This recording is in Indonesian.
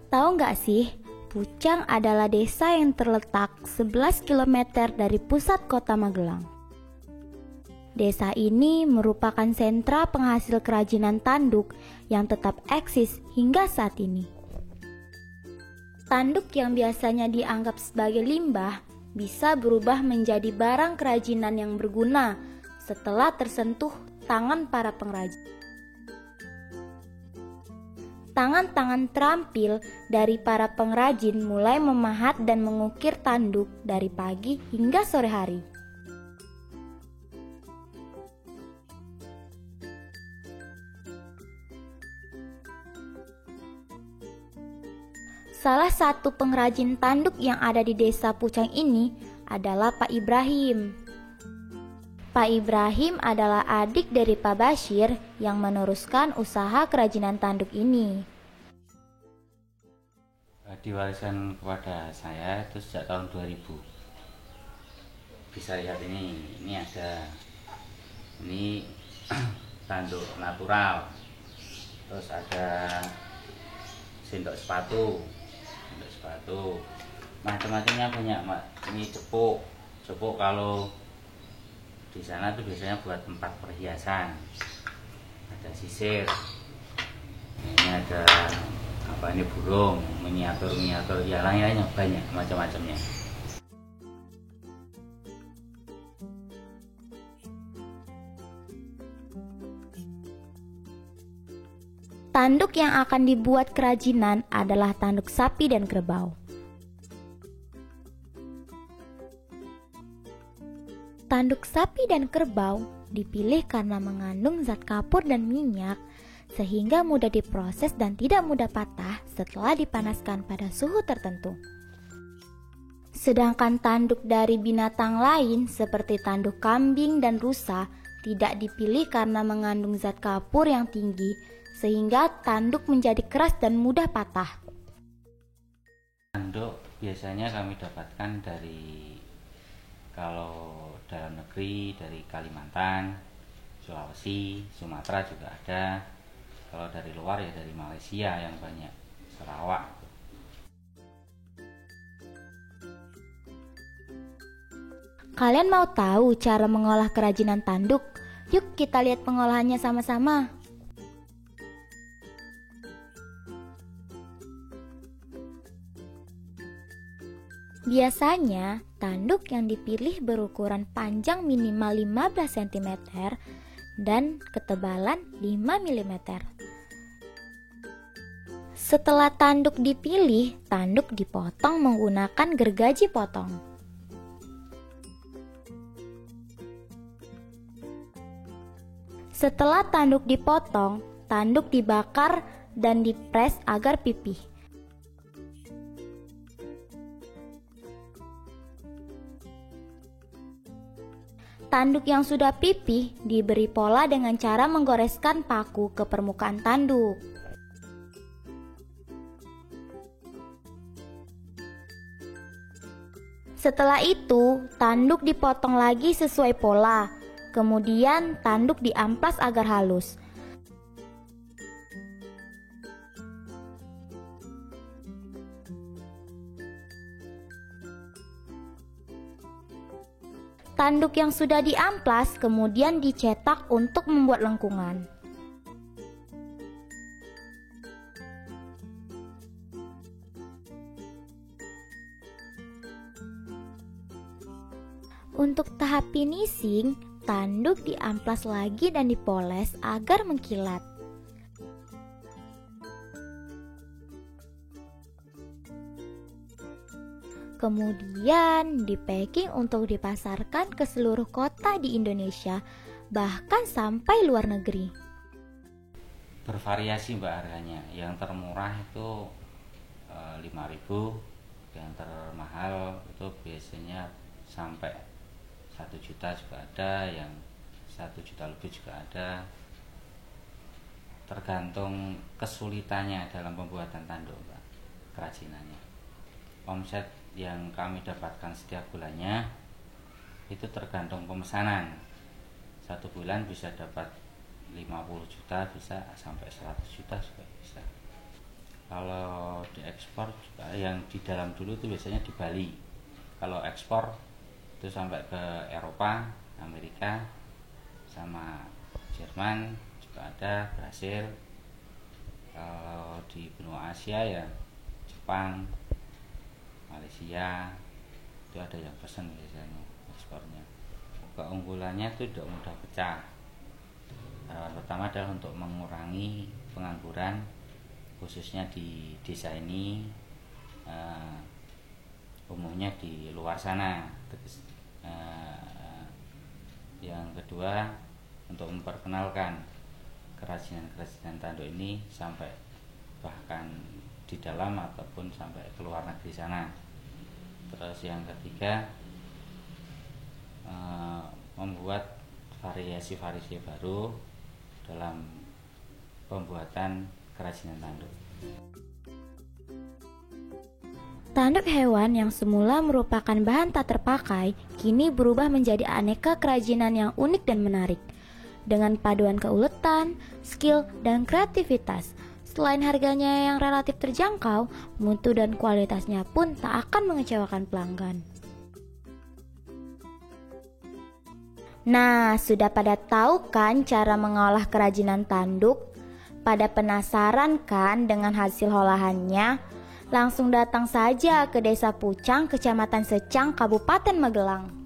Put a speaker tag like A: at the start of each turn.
A: Tahu nggak sih, Pucang adalah desa yang terletak 11 km dari pusat kota Magelang. Desa ini merupakan sentra penghasil kerajinan tanduk yang tetap eksis hingga saat ini. Tanduk yang biasanya dianggap sebagai limbah bisa berubah menjadi barang kerajinan yang berguna setelah tersentuh tangan para pengrajin. Tangan-tangan terampil dari para pengrajin mulai memahat dan mengukir tanduk dari pagi hingga sore hari. Salah satu pengrajin tanduk yang ada di desa Pucang ini adalah Pak Ibrahim. Pak Ibrahim adalah adik dari Pak Bashir yang meneruskan usaha kerajinan tanduk ini.
B: Diwariskan kepada saya itu sejak tahun 2000. Bisa lihat ini ada tanduk natural, terus ada sendok sepatu, macam-macamnya banyak, Mbak. Ini cepuk kalau di sana tuh biasanya buat tempat perhiasan. Ada sisir, ini ada burung, miniatur ya, lainnya banyak macam-macamnya.
A: Tanduk yang akan dibuat kerajinan adalah tanduk sapi dan kerbau. Tanduk sapi dan kerbau dipilih karena mengandung zat kapur dan minyak, sehingga mudah diproses dan tidak mudah patah setelah dipanaskan pada suhu tertentu. Sedangkan tanduk dari binatang lain seperti tanduk kambing dan rusa tidak dipilih karena mengandung zat kapur yang tinggi, sehingga tanduk menjadi keras dan mudah patah.
B: Tanduk biasanya kami dapatkan kalau dalam negeri dari Kalimantan, Sulawesi, Sumatera juga ada. Kalau dari luar ya dari Malaysia yang banyak, Sarawak.
A: Kalian mau tahu cara mengolah kerajinan tanduk? Yuk kita lihat pengolahannya sama-sama. Biasanya, tanduk yang dipilih berukuran panjang minimal 15 cm dan ketebalan 5 mm. Setelah tanduk dipilih, tanduk dipotong menggunakan gergaji potong. Setelah tanduk dipotong, tanduk dibakar dan dipres agar pipih. Tanduk yang sudah pipih diberi pola dengan cara menggoreskan paku ke permukaan tanduk. Setelah itu, tanduk dipotong lagi sesuai pola. Kemudian tanduk diamplas agar halus. Tanduk yang sudah diamplas kemudian dicetak untuk membuat lengkungan. Untuk tahap finishing, tanduk diamplas lagi dan dipoles agar mengkilat. Kemudian di-packing untuk dipasarkan ke seluruh kota di Indonesia, bahkan sampai luar negeri.
B: Bervariasi, Mbak, harganya. Yang termurah itu 5.000, yang termahal itu biasanya sampai 1 juta juga ada, yang 1 juta lebih juga ada. Tergantung kesulitannya dalam pembuatan tanduk, Mbak, kerajinannya. Omset yang kami dapatkan setiap bulannya itu tergantung pemesanan. 1 bulan bisa dapat 50 juta, bisa sampai 100 juta juga bisa. Kalau diekspor juga yang di dalam dulu itu biasanya di Bali. Kalau ekspor itu sampai ke Eropa, Amerika, sama Jerman juga ada, Brasil. Kalau di benua Asia ya Jepang, Malaysia, itu ada yang pesen biasanya ekspornya. Keunggulannya itu tidak mudah pecah. Harapan pertama adalah untuk mengurangi pengangguran, khususnya di desa ini, umumnya di luar sana. Yang kedua, untuk memperkenalkan kerajinan-kerajinan tanduk ini sampai bahkan di dalam ataupun sampai ke luar negeri sana. Terus yang ketiga, membuat variasi-variasi baru dalam pembuatan kerajinan tanduk.
A: Tanduk hewan yang semula merupakan bahan tak terpakai, kini berubah menjadi aneka kerajinan yang unik dan menarik. Dengan paduan keuletan, skill, dan kreativitas, selain harganya yang relatif terjangkau, mutu dan kualitasnya pun tak akan mengecewakan pelanggan. Nah, sudah pada tahu kan cara mengolah kerajinan tanduk? Pada penasaran kan dengan hasil olahannya? Langsung datang saja ke Desa Pucang, Kecamatan Secang, Kabupaten Magelang.